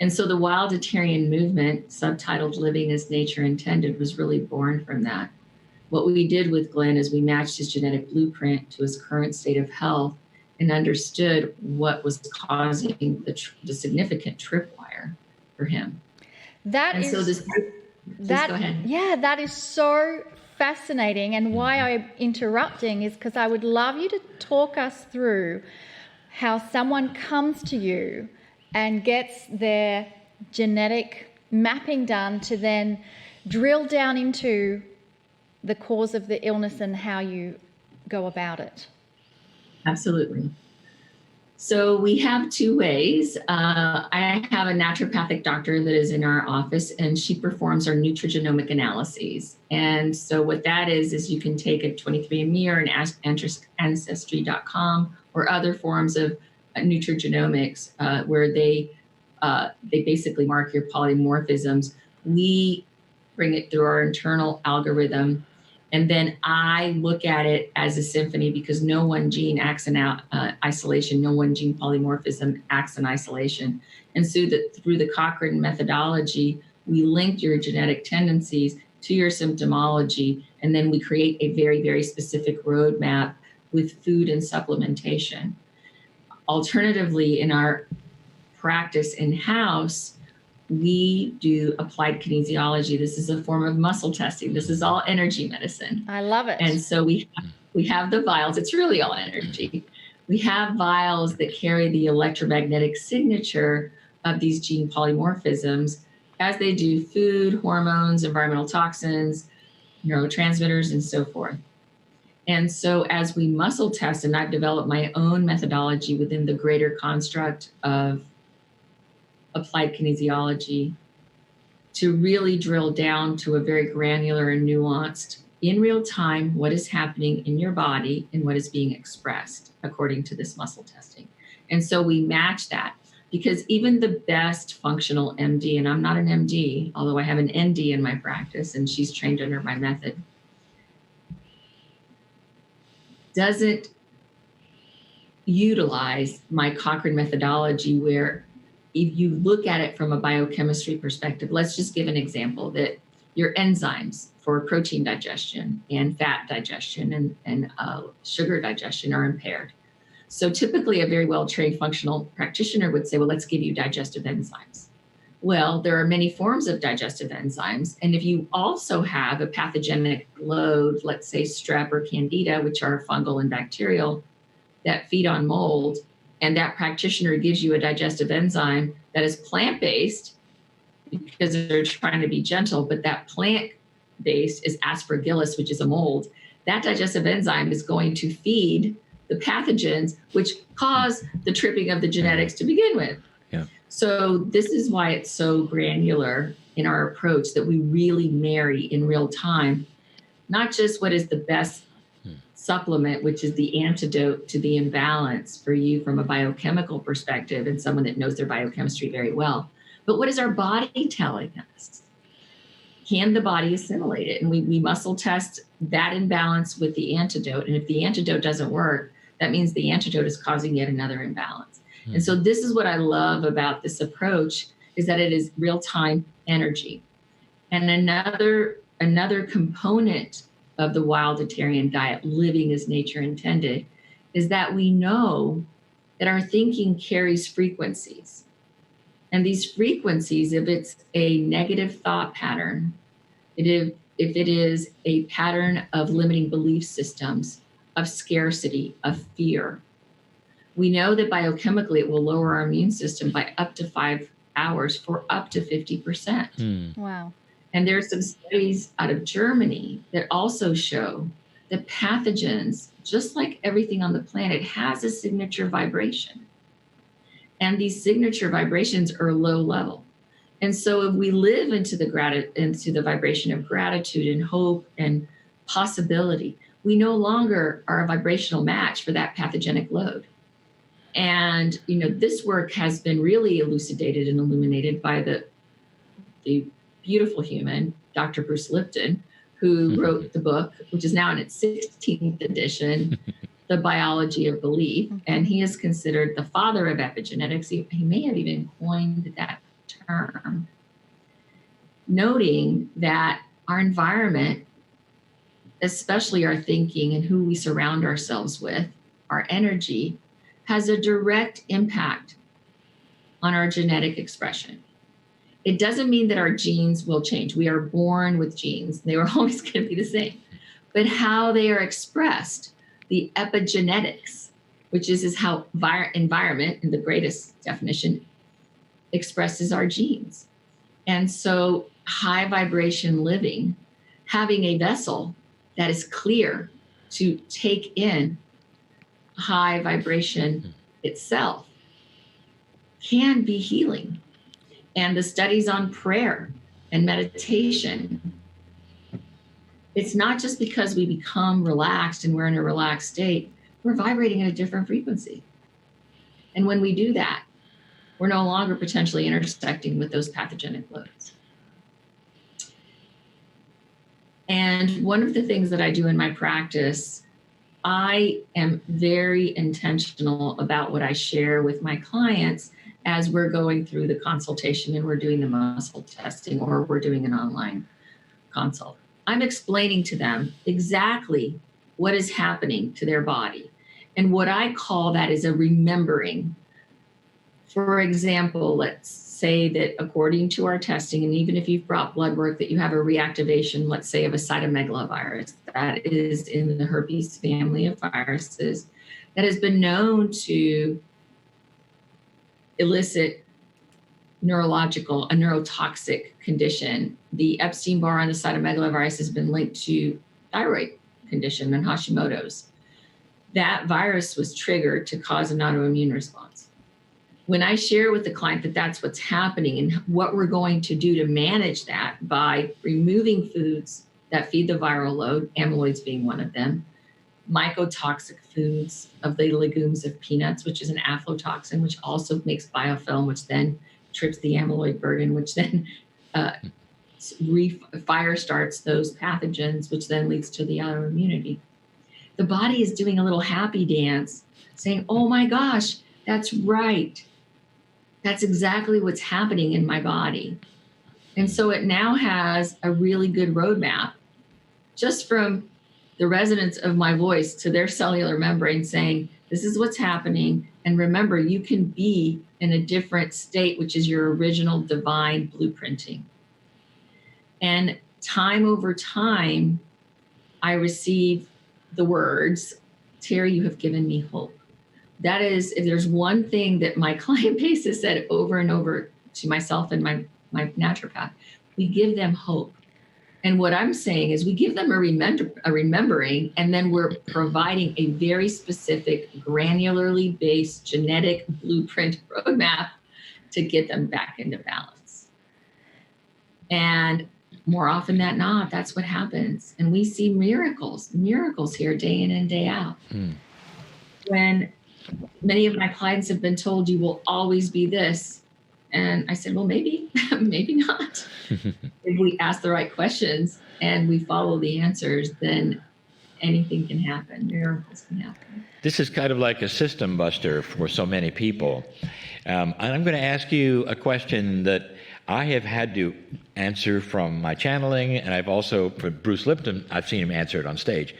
And so the Wilditarian movement, subtitled Living as Nature Intended, was really born from that. What we did with Glenn is we matched his genetic blueprint to his current state of health and understood what was causing the significant tripwire for him. That is so fascinating. And why I'm interrupting is because I would love you to talk us through how someone comes to you and gets their genetic mapping done to then drill down into the cause of the illness and how you go about it. Absolutely. So we have two ways. I have a naturopathic doctor that is in our office, and she performs our nutrigenomic analyses. And so what that is you can take a 23andMe or an Ancestry.com or other forms of nutrigenomics where they basically mark your polymorphisms. We bring it through our internal algorithm, and then I look at it as a symphony because no one gene acts in isolation, no one gene polymorphism acts in isolation. And so through the Cochrane methodology, we link your genetic tendencies to your symptomology, and then we create a very, very specific roadmap with food and supplementation. Alternatively, in our practice in-house, we do applied kinesiology. This is a form of muscle testing. This is all energy medicine. I love it. And so we have the vials. It's really all energy. We have vials that carry the electromagnetic signature of these gene polymorphisms as they do food, hormones, environmental toxins, neurotransmitters, and so forth. And so as we muscle test, and I've developed my own methodology within the greater construct of applied kinesiology to really drill down to a very granular and nuanced, in real time, what is happening in your body and what is being expressed according to this muscle testing. And so we match that because even the best functional MD, and I'm not an MD, although I have an ND in my practice and she's trained under my method, doesn't utilize my Cochrane methodology where if you look at it from a biochemistry perspective, let's just give an example that your enzymes for protein digestion and fat digestion and sugar digestion are impaired. So typically a very well-trained functional practitioner would say, well, let's give you digestive enzymes. Well, there are many forms of digestive enzymes. And if you also have a pathogenic load, let's say strep or candida, which are fungal and bacterial that feed on mold, and that practitioner gives you a digestive enzyme that is plant-based because they're trying to be gentle, but that plant-based is aspergillus, which is a mold. That digestive enzyme is going to feed the pathogens, which cause the tripping of the genetics to begin with. Yeah. So this is why it's so granular in our approach that we really marry in real time, not just what is the best supplement, which is the antidote to the imbalance for you from a biochemical perspective and someone that knows their biochemistry very well. But what is our body telling us? Can the body assimilate it? And we muscle test that imbalance with the antidote. And if the antidote doesn't work, that means the antidote is causing yet another imbalance. And so this is what I love about this approach is that it is real-time energy. And another component of the Wilditarian diet, living as nature intended, is that we know that our thinking carries frequencies. And these frequencies, if it's a negative thought pattern, if it is a pattern of limiting belief systems, of scarcity, of fear, we know that biochemically it will lower our immune system by up to 5 hours for up to 50%. Wow. And there are some studies out of Germany that also show that pathogens, just like everything on the planet, has a signature vibration. And these signature vibrations are low level. And so if we live into the vibration of gratitude and hope and possibility, we no longer are a vibrational match for that pathogenic load. And, this work has been really elucidated and illuminated by the beautiful human, Dr. Bruce Lipton, who wrote the book, which is now in its 16th edition, The Biology of Belief. And he is considered the father of epigenetics. He may have even coined that term, noting that our environment, especially our thinking and who we surround ourselves with, our energy, has a direct impact on our genetic expression. It doesn't mean that our genes will change. We are born with genes. They are always going to be the same. But how they are expressed, the epigenetics, which is how environment, in the greatest definition, expresses our genes. And so high vibration living, having a vessel that is clear to take in high vibration itself, can be healing. And the studies on prayer and meditation, it's not just because we become relaxed and we're in a relaxed state, we're vibrating at a different frequency. And when we do that, we're no longer potentially intersecting with those pathogenic loads. And one of the things that I do in my practice, I am very intentional about what I share with my clients as we're going through the consultation and we're doing the muscle testing or we're doing an online consult. I'm explaining to them exactly what is happening to their body. And what I call that is a remembering. For example, let's say that according to our testing, and even if you've brought blood work, that you have a reactivation, let's say, of a cytomegalovirus that is in the herpes family of viruses that has been known to elicit a neurotoxic condition. The Epstein-Barr on the cytomegalovirus has been linked to thyroid condition and Hashimoto's. That virus was triggered to cause an autoimmune response. When I share with the client that that's what's happening and what we're going to do to manage that by removing foods that feed the viral load, amyloids being one of them, mycotoxic foods of the legumes of peanuts, which is an aflatoxin, which also makes biofilm, which then trips the amyloid burden, which then fire starts those pathogens, which then leads to the autoimmunity. The body is doing a little happy dance saying, oh my gosh, that's right. That's exactly what's happening in my body. And so it now has a really good roadmap just from the resonance of my voice to their cellular membrane saying, this is what's happening. And remember, you can be in a different state, which is your original divine blueprinting. And time over time, I receive the words, Terry, you have given me hope. That is, if there's one thing that my client base has said over and over to myself and my naturopath, we give them hope. And what I'm saying is we give them a remembering, and then we're providing a very specific, granularly based genetic blueprint roadmap to get them back into balance. And more often than not, that's what happens. And we see miracles here day in and day out. When many of my clients have been told you will always be this. And I said, well, maybe, maybe not. If we ask the right questions and we follow the answers, then anything can happen. Miracles can happen. This is kind of like a system buster for so many people. And I'm going to ask you a question that I have had to answer from my channeling, and I've also, for Bruce Lipton, I've seen him answer it on stage.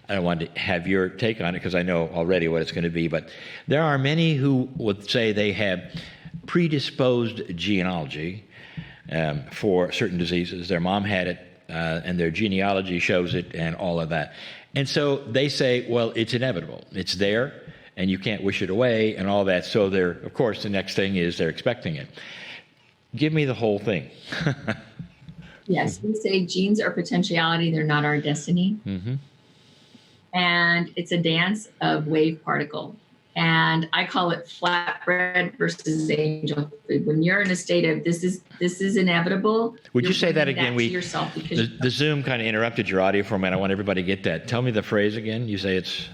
I don't want to have your take on it because I know already what it's going to be, but there are many who would say they have predisposed genealogy for certain diseases. Their mom had it, and their genealogy shows it, and all of that. And so they say, well, it's inevitable. It's there, and you can't wish it away, and all that. So they're, of course, the next thing is they're expecting it. Give me the whole thing. Yes, we say genes are potentiality. They're not our destiny. Mm-hmm. And it's a dance of wave particle. And I call it flatbread versus angel food. When you're in a state of this is inevitable. Would you say that again? The Zoom kind of interrupted your audio for a minute. I want everybody to get that. Tell me the phrase again. You say it's...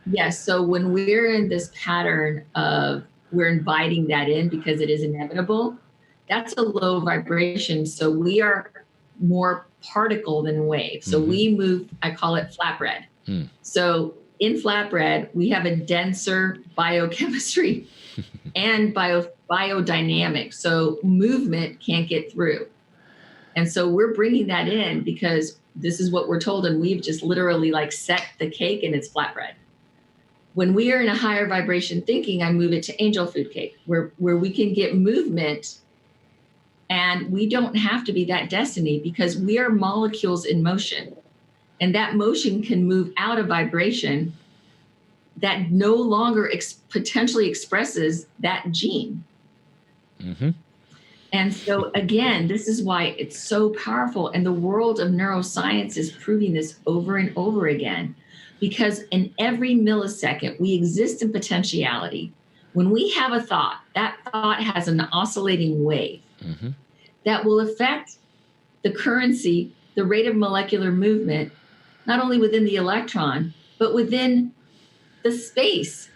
Yes. So when we're in this pattern of we're inviting that in because it is inevitable, that's a low vibration. So we are more particle than wave. So we move, I call it flatbread. So in flatbread, we have a denser biochemistry and biodynamic. So movement can't get through. And so we're bringing that in because this is what we're told. And we've just literally like set the cake and it's flatbread. When we are in a higher vibration thinking, I move it to angel food cake, where we can get movement, and we don't have to be that destiny because we are molecules in motion. And that motion can move out of vibration that no longer potentially expresses that gene. Mm-hmm. And so again, this is why it's so powerful. And the world of neuroscience is proving this over and over again. Because in every millisecond, we exist in potentiality. When we have a thought, that thought has an oscillating wave Mm-hmm. that will affect the currency, the rate of molecular movement, not only within the electron, but within the space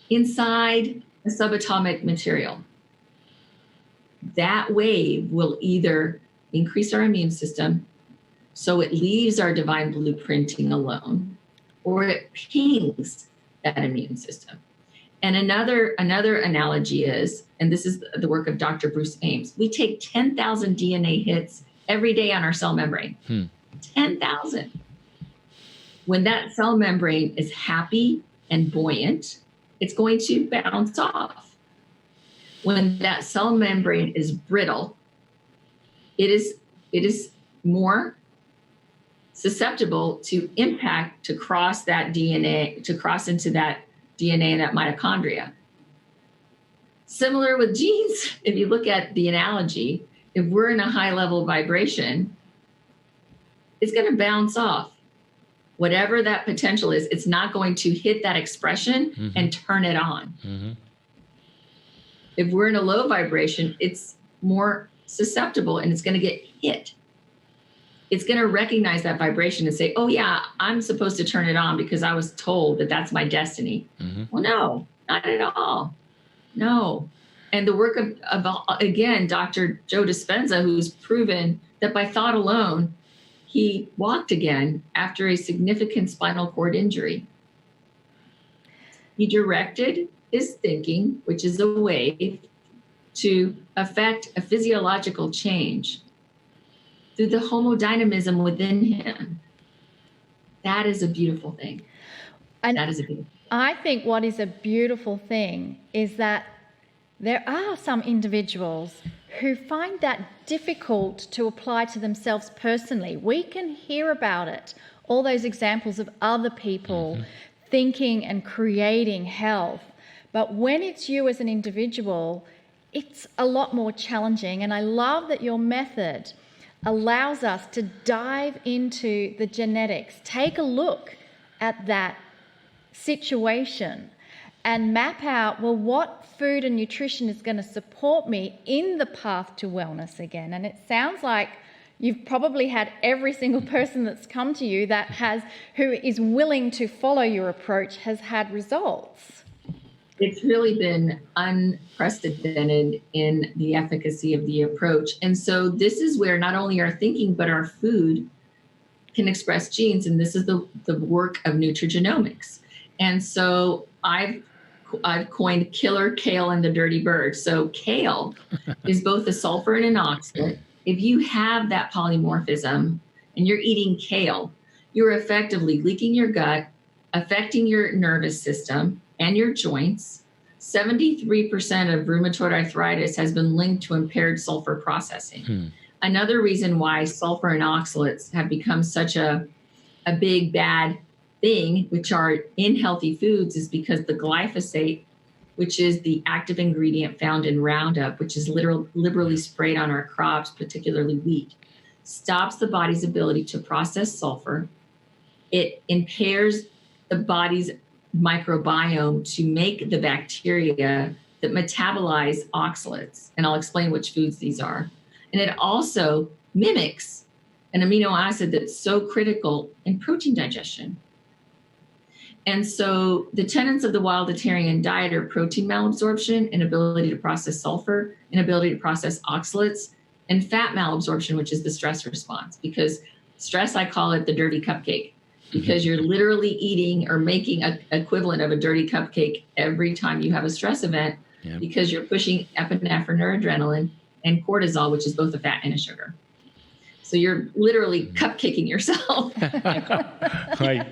inside the subatomic material. That wave will either increase our immune system, so it leaves our divine blueprinting alone, or it pings that immune system. And another analogy is, and this is the work of Dr. Bruce Ames, we take 10,000 DNA hits every day on our cell membrane. 10,000. When that cell membrane is happy and buoyant, it's going to bounce off. When that cell membrane is brittle, it is more susceptible to impact, to cross that DNA, to cross into that DNA in that mitochondria. Similar with genes, if you look at the analogy, if we're in a high level vibration, it's going to bounce off. Whatever that potential is, it's not going to hit that expression and turn it on. Mm-hmm. If we're in a low vibration, it's more susceptible and it's going to get hit. It's going to recognize that vibration and say, oh yeah, I'm supposed to turn it on because I was told that that's my destiny. Mm-hmm. Well, no, not at all. No. And the work of again, Dr. Joe Dispenza, who's proven that by thought alone, he walked again after a significant spinal cord injury. He directed his thinking, which is a wave, to affect a physiological change through the homodynamism within him. That is a beautiful thing. And that is a beautiful thing. I think what is a beautiful thing is that there are some individuals who find that difficult to apply to themselves personally. We can hear about it, all those examples of other people thinking and creating health. But when it's you as an individual, it's a lot more challenging. And I love that your method allows us to dive into the genetics, take a look at that situation and map out, well, what food and nutrition is going to support me in the path to wellness again. And it sounds like you've probably had every single person that's come to you who is willing to follow your approach has had results. It's really been unprecedented in the efficacy of the approach. And so this is where not only our thinking, but our food can express genes. And this is the work of nutrigenomics. And so I've coined killer kale and the dirty bird. So kale is both a sulfur and an oxalate. If you have that polymorphism and you're eating kale, you're effectively leaking your gut, affecting your nervous system and your joints. 73% of rheumatoid arthritis has been linked to impaired sulfur processing. Another reason why sulfur and oxalates have become such a big bad thing, which are in healthy foods, is because the glyphosate, which is the active ingredient found in Roundup, which is liberally sprayed on our crops, particularly wheat, stops the body's ability to process sulfur. It impairs the body's microbiome to make the bacteria that metabolize oxalates. And I'll explain which foods these are. And it also mimics an amino acid that's so critical in protein digestion. And so the tenets of the Wilditarian diet are protein malabsorption, inability to process sulfur, inability to process oxalates, and fat malabsorption, which is the stress response. Because stress, I call it the dirty cupcake, because you're literally eating or making an equivalent of a dirty cupcake every time you have a stress event. Yep. because you're pushing epinephrine or adrenaline and cortisol, which is both a fat and a sugar. So you're literally cupcaking yourself. I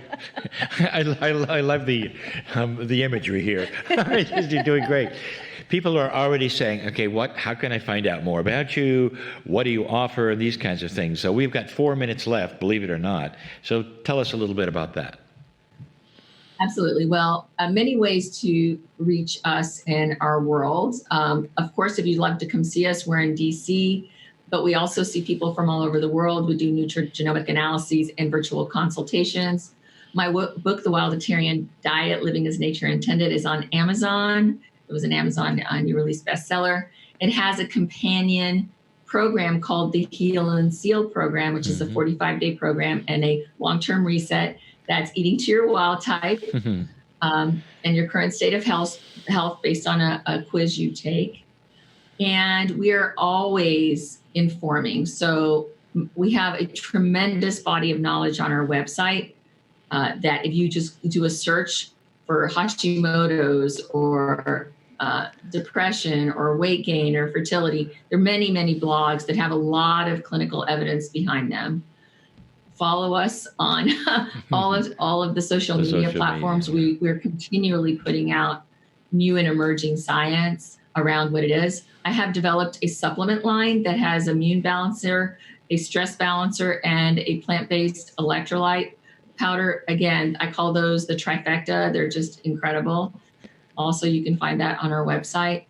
love the imagery here. You're doing great. People are already saying, okay, how can I find out more about you? What do you offer? These kinds of things. So we've got 4 minutes left, believe it or not. So tell us a little bit about that. Absolutely. Well, many ways to reach us in our world. Of course, if you'd love to come see us, we're in DC, but we also see people from all over the world. We do nutrigenomic analyses and virtual consultations. My book, The Wilditarian Diet, Living as Nature Intended, is on Amazon. It was an Amazon new release bestseller. It has a companion program called the Heal and Seal program, which is a 45-day program and a long-term reset. That's eating to your wild type and your current state of health based on a quiz you take. And we are always informing. So we have a tremendous body of knowledge on our website that if you just do a search for Hashimoto's or depression or weight gain or fertility, there are many, many blogs that have a lot of clinical evidence behind them. Follow us on all of the social media platforms. We're continually putting out new and emerging science around what it is. I have developed a supplement line that has immune balancer, a stress balancer, and a plant-based electrolyte powder. Again, I call those the trifecta. They're just incredible. Also, you can find that on our website.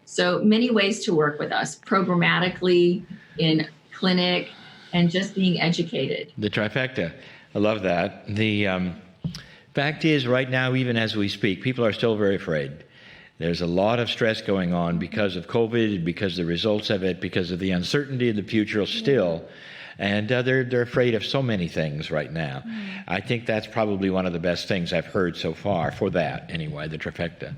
So many ways to work with us, programmatically, in clinic, and just being educated. The trifecta. I love that. The fact is, right now, even as we speak, people are still very afraid. There's a lot of stress going on because of COVID, because of the results of it, because of the uncertainty of the future still. And they're afraid of so many things right now. I think that's probably one of the best things I've heard so far for that, anyway, the trifecta.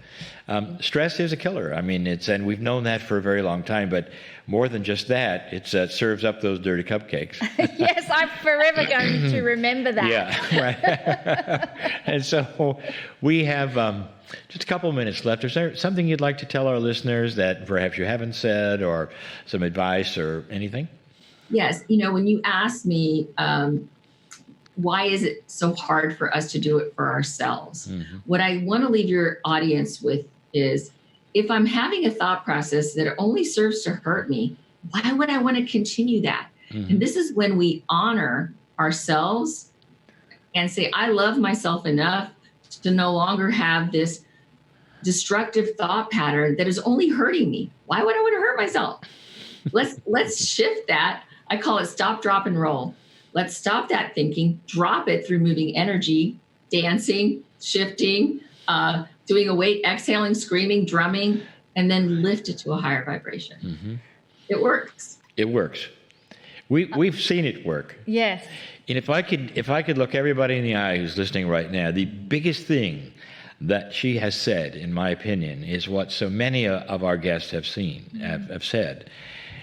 Stress is a killer. I mean, and we've known that for a very long time, but more than just that, it serves up those dirty cupcakes. Yes, I'm forever going to remember that. Yeah, right. And so we have just a couple of minutes left. Is there something you'd like to tell our listeners that perhaps you haven't said, or some advice or anything? Yes. When you ask me, why is it so hard for us to do it for ourselves? What I want to leave your audience with is, if I'm having a thought process that only serves to hurt me, why would I want to continue that? And this is when we honor ourselves and say, I love myself enough to no longer have this destructive thought pattern that is only hurting me. Why would I want to hurt myself? Let's shift that. I call it stop, drop, and roll. Let's stop that thinking, drop it through moving energy, dancing, shifting, doing a weight, exhaling, screaming, drumming, and then lift it to a higher vibration. It works. It works. We've seen it work. Yes. And if I could look everybody in the eye who's listening right now, the biggest thing that she has said, in my opinion, is what so many of our guests have said.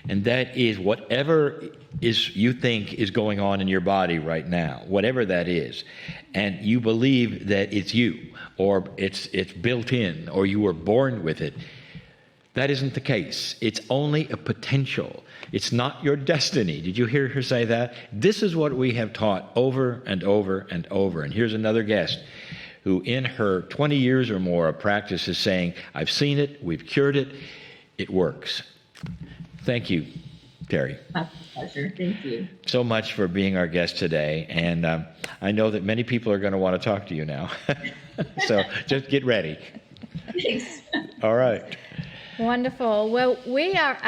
And that is, whatever you think is going on in your body right now, whatever that is, and you believe that it's you, or it's built in, or you were born with it, that isn't the case. It's only a potential. It's not your destiny. Did you hear her say that? This is what we have taught over and over and over. And here's another guest who, in her 20 years or more of practice, is saying, I've seen it, we've cured it, it works. Thank you, Terry. My pleasure. Thank you so much for being our guest today. And I know that many people are going to want to talk to you now. So just get ready. Thanks. All right. Wonderful. Well, we are